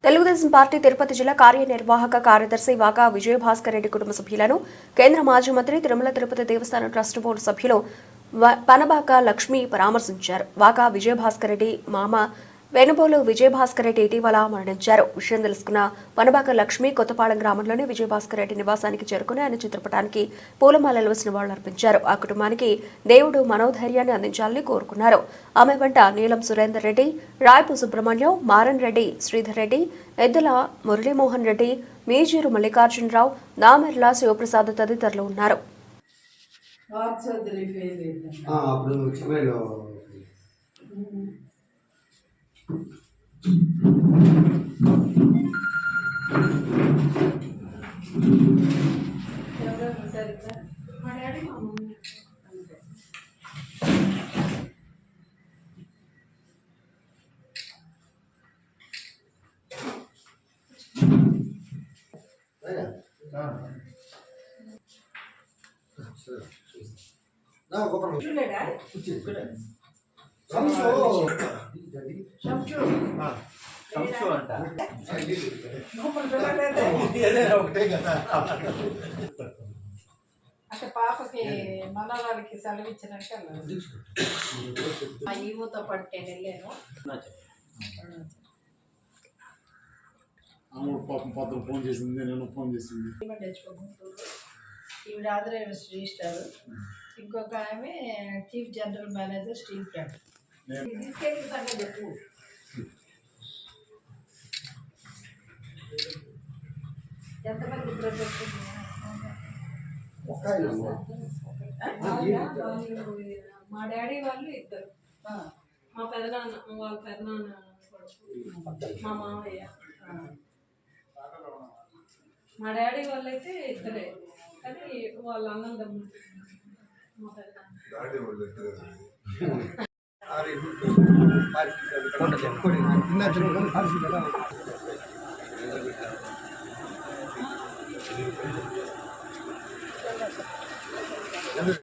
Telugu Desam party Tirupati జిల్లా కార్యనిర్వాహక కార్యదర్శి వాకా విజయభాస్కర్ రెడ్డి కుటుంబ సభ్యులను కేంద్ర మాజీ మంత్రి తిరుమల తిరుపతి దేవస్థానం ట్రస్ట్ బోర్డు సభ్యులు పనబాక లక్ష్మి పరామర్శించారు. వాకా విజయభాస్కర్ రెడ్డి మామ వెనుబోలు విజయభాస్కర్ రెడ్డి ఇటీవల మరణించారు. విషయం తెలుసుకున్న పనబాక లక్ష్మి కొత్తపాలెం గ్రామంలోని విజయభాస్కర్ రెడ్డి నివాసానికి చేరుకుని ఆయన చిత్రపటానికి పూలమాలలు వేసి నివాళులర్పించారు. ఆ కుటుంబానికి దేవుడు మనోధైర్యాన్ని అందించాలని కోరుకున్నారు. ఆమె వెంట నీలం సురేందర్ రెడ్డి, రాయపు సుబ్రహ్మణ్యం, మారన్ రెడ్డి, శ్రీధర్ రెడ్డి, ఎద్దుల మురళీమోహన్ రెడ్డి, మీజూరు మల్లికార్జునరావు, నామెర్ల శివప్రసాద్ తదితరులు ఉన్నారు. అంటే పాపకి మనవాళ్ళకి సెలవు ఇచ్చినాక మా ఈవోతో పాటు నేను వెళ్ళాను. పాపం ఫోన్ చేసింది, నేను ఫోన్ చేసింది. ఈవిడ ఆంధ్ర రిజిస్టర్, ఇంకొక ఆమె chief general manager steel plant. తీసుకెళ్ళి సంగతి చెప్పు. ఎంతమంది మా డాడీ వాళ్ళు ఇద్దరు, మా పెదనాన్న వాళ్ళ పెదనాన్న, మా మామయ్య. మా డాడీ వాళ్ళైతే ఇద్దరే, కానీ వాళ్ళ అన్నదమ్ములు మా పెదనాన్న.